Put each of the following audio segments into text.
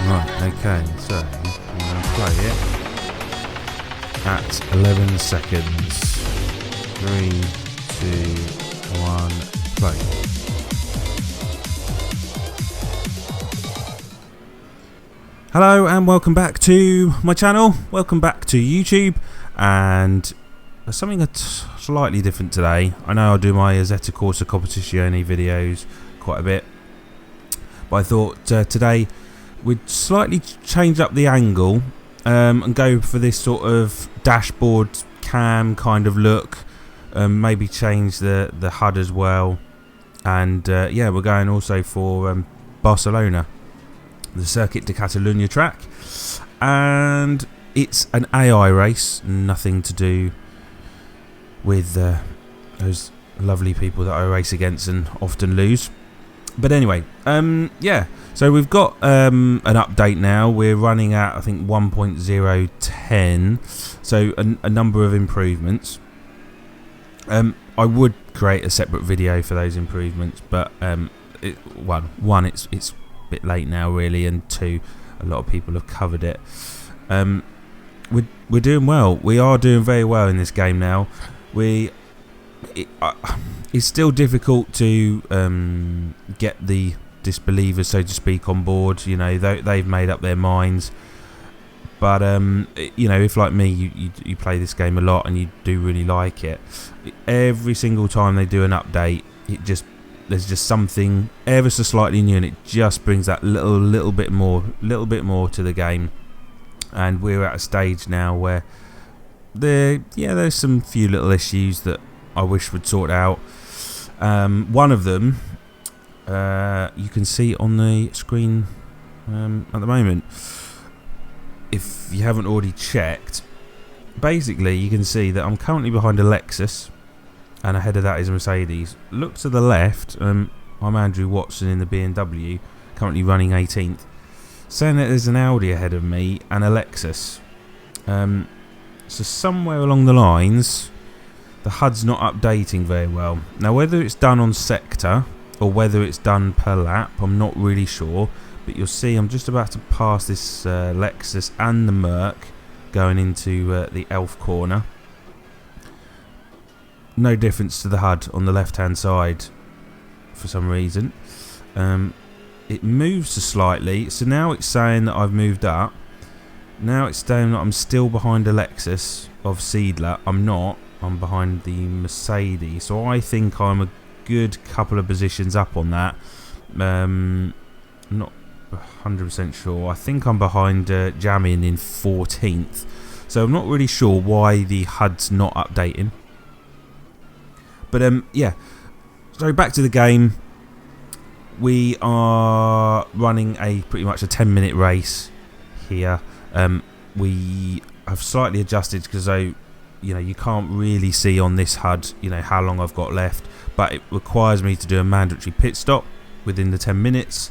Right, okay, so I'm going to play it at 11 seconds. 3, 2, 1, play. Hello and welcome back to my channel. Welcome back to YouTube, and there's something that's slightly different today. I know I do my Assetto Corsa Competizione videos quite a bit, but I thought today we'd slightly change up the angle and go for this sort of dashboard cam kind of look. Maybe change the HUD as well, and yeah, we're going also for Barcelona, the Circuit de Catalunya track, and it's an AI race, nothing to do with those lovely people that I race against and often lose. But anyway, yeah, so we've got an update now. We're running at, I think, 1.010, so a number of improvements. I would create a separate video for those improvements, but one, it's a bit late now, really, and two, a lot of people have covered it. We're doing well. We are doing very well in this game now. It's still difficult to get the disbelievers, so to speak, on board. You know, they've made up their minds. But you know, if like me, you play this game a lot and you do really like it, every single time they do an update, there's just something ever so slightly new, and it just brings that little bit more to the game. And we're at a stage now where there's some few little issues that I wish would sort out. One of them you can see on the screen at the moment. If you haven't already checked, basically you can see that I'm currently behind a Lexus, and ahead of that is a Mercedes. Look to the left, I'm Andrew Watson in the BMW, currently running 18th. Saying that there's an Audi ahead of me and a Lexus. So somewhere along the lines, the HUD's not updating very well. Now, whether it's done on sector or whether it's done per lap, I'm not really sure. But you'll see I'm just about to pass this Lexus and the Merc going into the Elf corner. No difference to the HUD on the left hand side for some reason. It moves slightly, so now it's saying that I've moved up. Now it's saying that I'm still behind a Lexus of Seidler. I'm not. I'm behind the Mercedes, so I think I'm a good couple of positions up on that. I'm not 100% sure. I think I'm behind Jamin in 14th, so I'm not really sure why the HUD's not updating. But yeah, so back to the game. We are running pretty much a 10-minute race here. We have slightly adjusted because you can't really see on this HUD, how long I've got left, but it requires me to do a mandatory pit stop within the 10 minutes.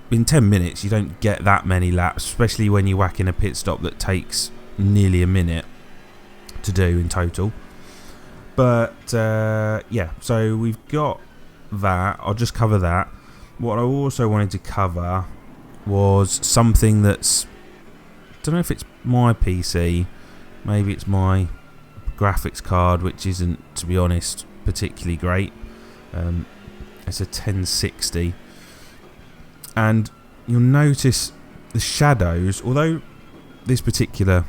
In 10 minutes, you don't get that many laps, especially when you whack in a pit stop that takes nearly a minute to do in total. But yeah, so we've got that. I'll just cover that. What I also wanted to cover was something that's, I don't know if it's my PC, maybe it's my graphics card, which isn't, to be honest, particularly great. It's a 1060, and you'll notice the shadows, although this particular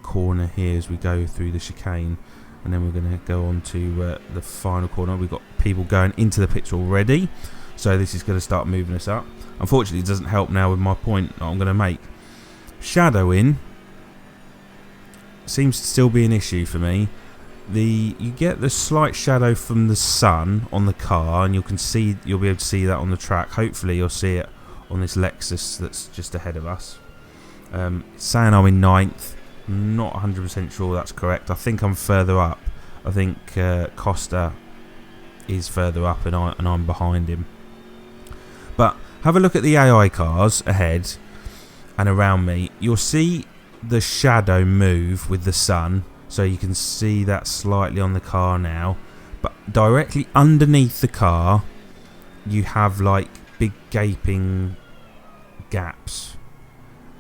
corner here, as we go through the chicane, and then we're going to go on to the final corner, we've got people going into the pits already, so this is going to start moving us up. Unfortunately, it doesn't help now with my point that I'm going to make. Shadowing seems to still be an issue for me. You get the slight shadow from the sun on the car, and you'll be able to see that on the track. Hopefully you'll see it on this Lexus that's just ahead of us. Saying I'm in 9th, I'm not 100% sure that's correct. I think I'm further up. I think Costa is further up, and I'm behind him. But have a look at the AI cars ahead and around me. You'll see the shadow move with the sun, so you can see that slightly on the car now. But directly underneath the car, you have like big gaping gaps,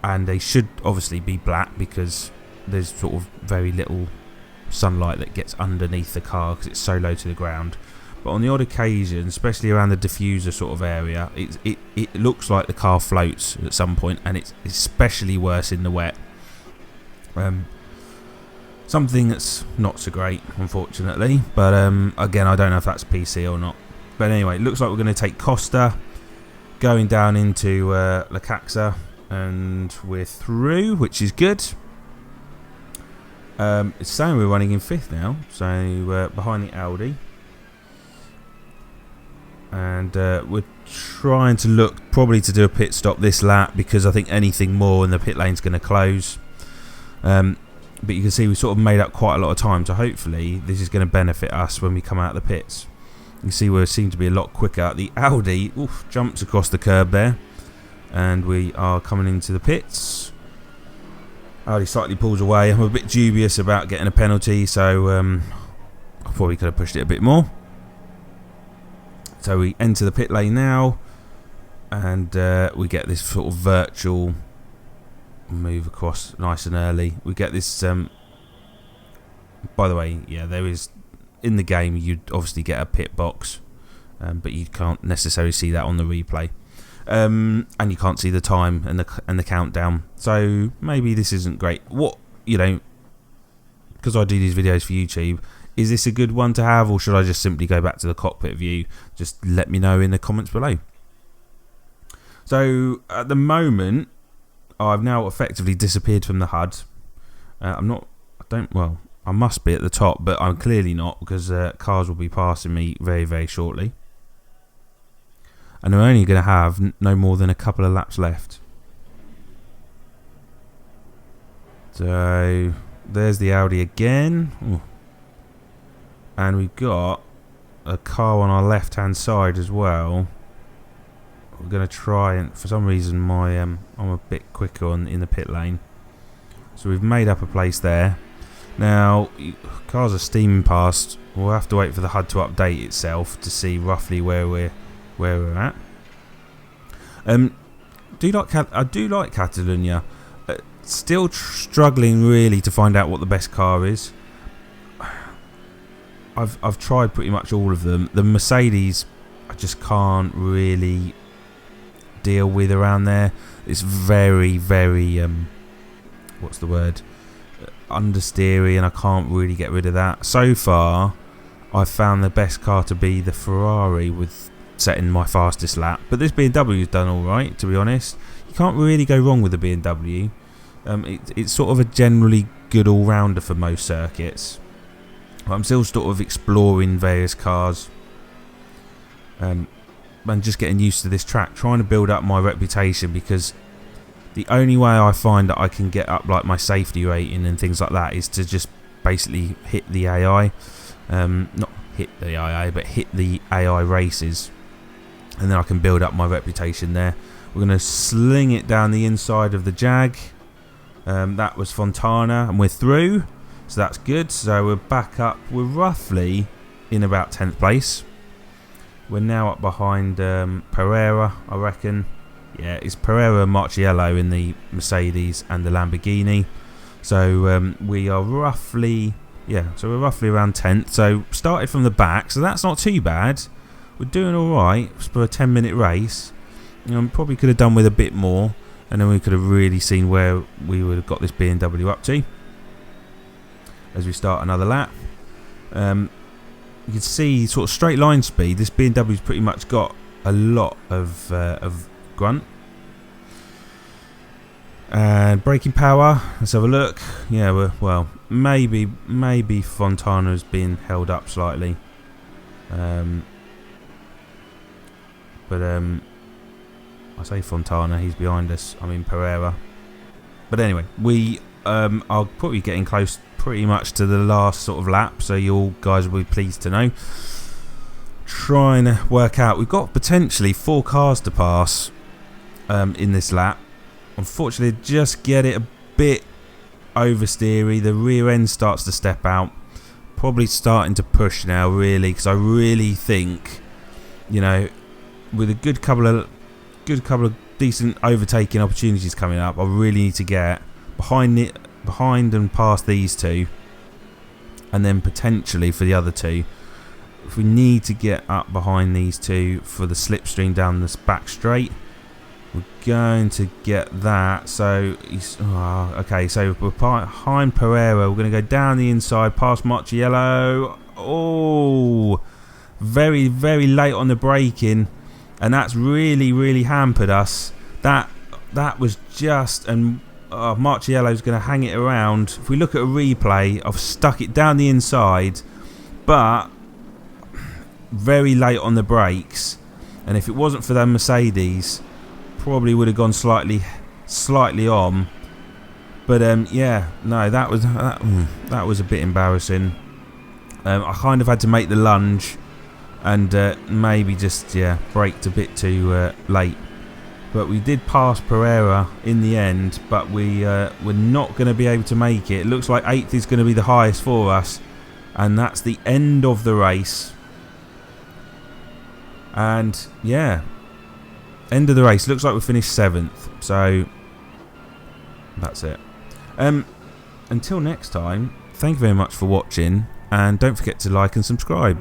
and they should obviously be black because there's sort of very little sunlight that gets underneath the car because it's so low to the ground. But on the odd occasion, especially around the diffuser sort of area, it looks like the car floats at some point, and it's especially worse in the wet. Something that's not so great, unfortunately. But again, I don't know if that's PC or not. But anyway, it looks like we're going to take Costa, going down into La Caxa, and we're through, which is good. It's saying we're running in 5th now, so behind the Audi. And we're trying to look probably to do a pit stop this lap, because I think anything more and the pit lane's going to close. But you can see we sort of made up quite a lot of time, so hopefully this is going to benefit us when we come out of the pits. You can see we seem to be a lot quicker. The Audi jumps across the curb there, and we are coming into the pits. Audi slightly pulls away. I'm a bit dubious about getting a penalty, so I probably could have pushed it a bit more. So we enter the pit lane now, and we get this sort of virtual move across nice and early. We get this by the way, yeah, there is in the game you'd obviously get a pit box, but you can't necessarily see that on the replay, and you can't see the time and the countdown, so maybe this isn't great. What, because I do these videos for YouTube, is this a good one to have, or should I just simply go back to the cockpit view? Just let me know in the comments below. So at the moment, I've now effectively disappeared from the HUD. I must be at the top, but I'm clearly not, because cars will be passing me very, very shortly. And I'm only going to have no more than a couple of laps left. So there's the Audi again. Ooh. And we've got a car on our left hand side as well. We're going to try, and for some reason I'm a bit quicker in the pit lane, so we've made up a place there. Now cars are steaming past. We'll have to wait for the HUD to update itself to see roughly where we're at. I do like Catalunya. Still struggling really to find out what the best car is. I've tried pretty much all of them. The Mercedes I just can't really deal with around there. It's very, very what's the word, understeery, and I can't really get rid of that. So far I've found the best car to be the Ferrari with setting my fastest lap, but this BMW's done alright, to be honest. You can't really go wrong with the BMW. It's sort of a generally good all-rounder for most circuits. I'm still sort of exploring various cars, and just getting used to this track, trying to build up my reputation, because the only way I find that I can get up like my safety rating and things like that is to just basically hit the AI, not hit the AI, but hit the AI races, and then I can build up my reputation there. We're going to sling it down the inside of the Jag. That was Fontana, and we're through, so that's good. So we're back up. We're roughly in about 10th place. We're now up behind Pereira, I reckon. Yeah, it's Pereira and Marciello in the Mercedes and the Lamborghini. So we are roughly, so we're roughly around 10th. So started from the back, so that's not too bad. We're doing all right for a 10-minute race. Probably could have done with a bit more, and then we could have really seen where we would have got this BMW up to as we start another lap. You can see sort of straight line speed. This BMW's pretty much got a lot of grunt. And braking power, let's have a look. Yeah, maybe Fontana's been held up slightly. But I say Fontana, he's behind us. I mean Pereira. But anyway, we are probably getting close pretty much to the last sort of lap, so you all guys will be pleased to know. Trying to work out, we've got potentially 4 cars to pass in this lap. Unfortunately, just get it a bit oversteery. The rear end starts to step out. Probably starting to push now, really, because I really think, with a good couple of decent overtaking opportunities coming up. I really need to get behind and past these two, and then potentially for the other two. If we need to get up behind these two for the slipstream down this back straight, we're going to get that. So okay, so we're behind Pereira. We're going to go down the inside past Marchiello. Oh, very, very late on the braking, and that's really hampered us. That was just, and Marchiello's going to hang it around. If we look at a replay, I've stuck it down the inside, but very late on the brakes, and if it wasn't for that Mercedes, probably would have gone slightly on. But yeah, no, that was a bit embarrassing. I kind of had to make the lunge, and maybe just braked a bit too late. But we did pass Pereira in the end, but we're not going to be able to make it. It looks like 8th is going to be the highest for us, and that's the end of the race. And yeah, end of the race. Looks like we finished 7th, so that's it. Until next time, thank you very much for watching, and don't forget to like and subscribe.